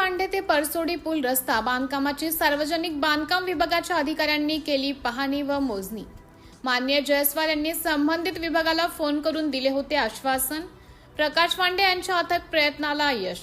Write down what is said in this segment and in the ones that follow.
वांडे ते परसोडी पूल रस्ता बांधकामाची सार्वजनिक बांधकाम विभागाच्या अधिकाऱ्यांनी केली पाहणी व मोजणी। माननीय जयस्वाल यांनी संबंधित विभागाला फोन करून दिले होते आश्वासन। प्रकाश वांडे यांच्या अथक प्रयत्नाला यश।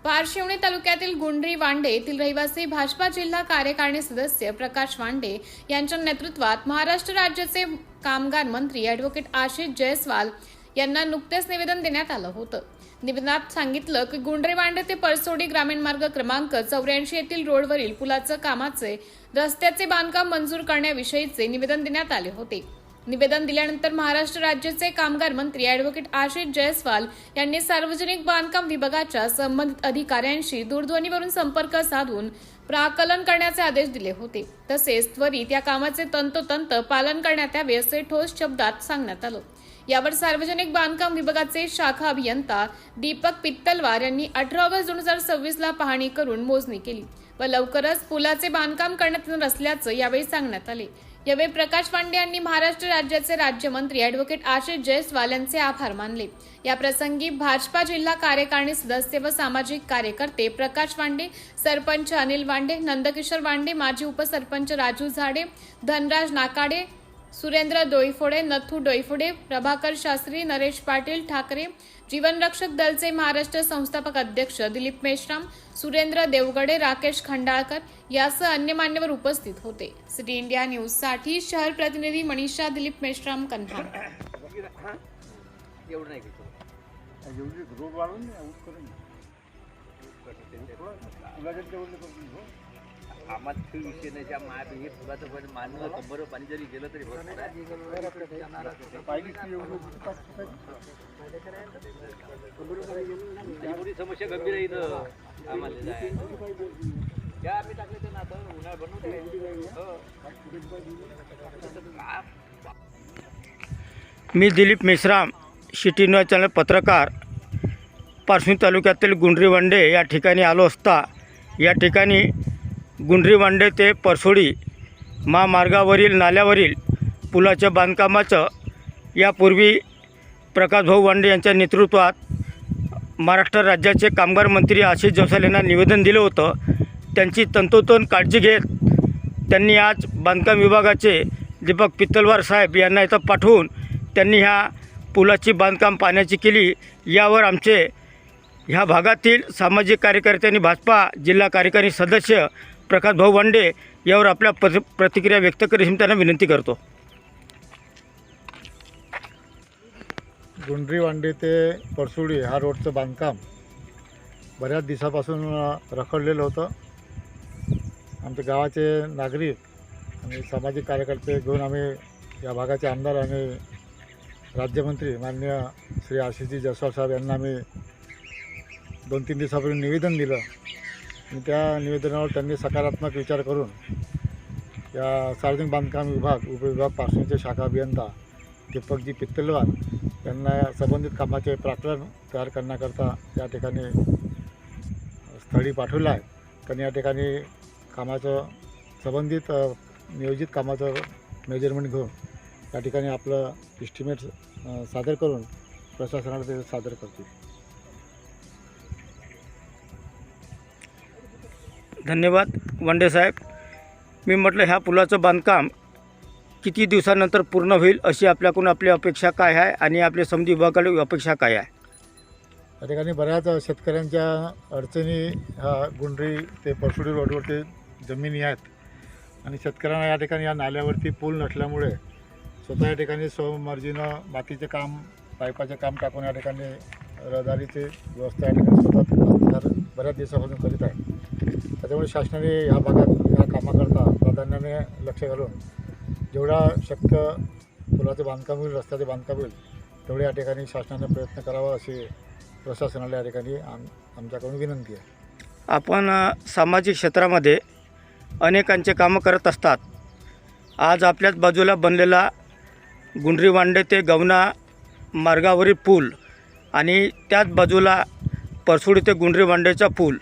पारशिवनी तालुक्यातील गुंडरी वांडे येथील रहिवासी भाजपा जिल्हा कार्यकारिणी सदस्य प्रकाश वांडे यांच्या नेतृत्वात महाराष्ट्र राज्याचे कामगार मंत्री ॲडव्होकेट आशिष जयस्वाल यांना नुकतेच निवेदन देण्यात आलं होतं। निवेदनात सांगितलं की गुंडरी वांडे ते परसोडी ग्रामीण मार्ग क्रमांक 84 येथील रोडवरील पुलाचं कामाचे रस्त्याचे बांधकाम मंजूर करण्याविषयीचे निवेदन देण्यात आले होते। निवेदन दिल्यानंतर महाराष्ट्र राज्याचे कामगार मंत्री ॲडव्होकेट आशिष जयस्वाल यांनी सार्वजनिक बांधकाम विभागाच्या संबंधित अधिकाऱ्यांशी दूरध्वनीवरून संपर्क साधून प्राकलन करण्याचे आदेश दिले होते। तसेच त्वरित या कामाचे तंतोतंत पालन करण्यात यावे असे ठोस शब्दात सांगण्यात आलं। यावर सार्वजनिक बांधकाम विभागाचे शाखा अभियंता दीपक पित्तलवार यांनी 18 ऑगस्ट 2026 ला पाहणी करून मोजणी केली व लवकरच पुलाचे बांधकाम करण्यात येणार असल्याचं यावेळी सांगण्यात आले। यावेळी प्रकाश वांडे यांनी महाराष्ट्र राज्याचे राज्यमंत्री ॲडव्होकेट आशिष जयस्वाल यांचे आभार मानले। या प्रसंगी भाजपा जिल्हा कार्यकारिणी सदस्य व सामाजिक कार्यकर्ते प्रकाश वांडे, सरपंच अनिल वांडे, नंदकिशोर वांडे, माजी उपसरपंच राजू झाडे, धनराज नाकाडे, सुरेंद्र डोईफोडे, नथू डोईफोडे, प्रभाकर शास्त्री, नरेश पाटील ठाकरे, जीवनरक्षक दलचे महाराष्ट्र संस्थापक अध्यक्ष दिलीप मेश्राम, सुरेंद्र देवगडे, राकेश खंडाळकर यासह अन्य मान्यवर उपस्थित होते। सिटी इंडिया न्यूज साठी शहर प्रतिनिधी मनीषा दिलीप मेश्राम कन्हा। आम्हाला विषय नाही त्या मायात हे फुलाचं पण मानलं कंबर पाणी जरी गेलं तरी मोठी समस्या गंभीर आहे इथं आम्हाला त्या आम्ही टाकले ते ना आता उन्हाळा बनवते। मी Dilip Meshram, city news channel पत्रकार, पारशिवनी तालुक्यातील गुंडरी वांडे या ठिकाणी आलो असता या ठिकाणी गुंडरी वांडे ते परसोडी महामार्गावरील नाल्यावरील पुलाच्या बांधकामाचं यापूर्वी प्रकाशभाऊ वांडे यांच्या नेतृत्वात महाराष्ट्र राज्याचे कामगार मंत्री आशिष जयस्वाल यांना निवेदन दिलं होतं। त्यांची तंतोतंत काळजी घेत त्यांनी आज बांधकाम विभागाचे दीपक पित्तलवार साहेब यांना इथं पाठवून त्यांनी ह्या पुलाची बांधकाम पाहण्याची केली। यावर आमचे ह्या भागातील सामाजिक कार्यकर्त्यांनी भाजपा जिल्हा कार्यकारिणी सदस्य प्रकाशभाऊ वांडे यावर आपल्या प्रतिक्रिया व्यक्त करून त्यांना विनंती करतो। गुंडरी वांडे ते परसोडी हा रोडचं बांधकाम बऱ्याच दिवसापासून रखडलेलं होतं। आमच्या गावाचे नागरिक आणि सामाजिक कार्यकर्ते घेऊन आम्ही या भागाचे आमदार आणि राज्यमंत्री माननीय श्री आशिषजी जयस्वाल साहेब यांना आम्ही 2-3 दिवसापूर्वी निवेदन दिलं आणि त्या निवेदनावर त्यांनी सकारात्मक विचार करून या सार्वजनिक बांधकाम विभाग उपविभाग पारशिवनीचे शाखा अभियंता दीपकजी पित्तलवार यांना संबंधित कामाचे प्राकलन तयार करण्याकरता या ठिकाणी स्थळी पाठवलं आहे। त्यांनी या ठिकाणी कामाचं संबंधित नियोजित कामाचं मेजरमेंट घेऊन या ठिकाणी आपलं इस्टिमेट सादर करून प्रशासनाला ते सादर करतील। धन्यवाद वांडे साहेब। मी म्हटलं ह्या पुलाचं बांधकाम किती दिवसानंतर पूर्ण होईल अशी आपल्याकडून आपली अपेक्षा काय आहे आणि आपल्या समजी विभागाकडे अपेक्षा काय आहे? या ठिकाणी बऱ्याच शेतकऱ्यांच्या अडचणी ह्या गुंडरी ते परसोडी रोडवरती जमिनी आहेत आणि शेतकऱ्यांना या ठिकाणी या नाल्यावरती पूल नसल्यामुळे स्वतः या ठिकाणी स्वमर्जीनं बाकीचे काम पाईपाचे काम टाकून या ठिकाणी रहदारीची व्यवस्था या ठिकाणी स्वतः बऱ्याच दिवसापासून करीत आहे। त्याच्यामुळे शासनाने ह्या भागात या कामाकरता प्राधान्याने लक्ष घालून जेवढा शक्य पुलाचे बांधकाम होईल, रस्त्याचे बांधकाम होईल तेवढे या ठिकाणी शासनाने प्रयत्न करावा अशी प्रशासनाला या ठिकाणी आमच्याकडून विनंती आहे। आपण सामाजिक क्षेत्रामध्ये अनेकांचे कामं करत असतात। आज आपल्याच बाजूला बनलेला गुंडरी वांडे ते गवना मार्गावरील पूल आणि त्याच बाजूला परसोडी ते गुंडरी वांडेचा पूल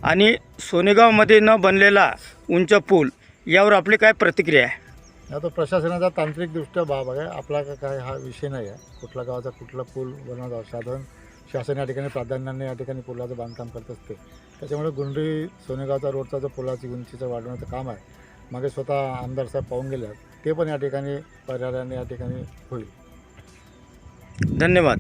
आणि सोनेगावमध्ये न बनलेला उंच पूल यावर आपली काय प्रतिक्रिया आहे? तो प्रशासनाचा तांत्रिकदृष्ट्या बाब आहे, आपला काय हा विषय नाही आहे। कुठल्या गावाचा कुठला पूल बनवणार साधारण शासन या ठिकाणी प्राधान्याने या ठिकाणी पुलाचं बांधकाम करत असते. त्याच्यामुळे गुंडरी सोनेगावचा रोडचा जो पुलाची उंचीचं वाढवण्याचं काम आहे, मागे स्वतः आमदार साहेब पाहून गेले आहेत, ते पण या ठिकाणी पर्यायाने या ठिकाणी होईल. धन्यवाद.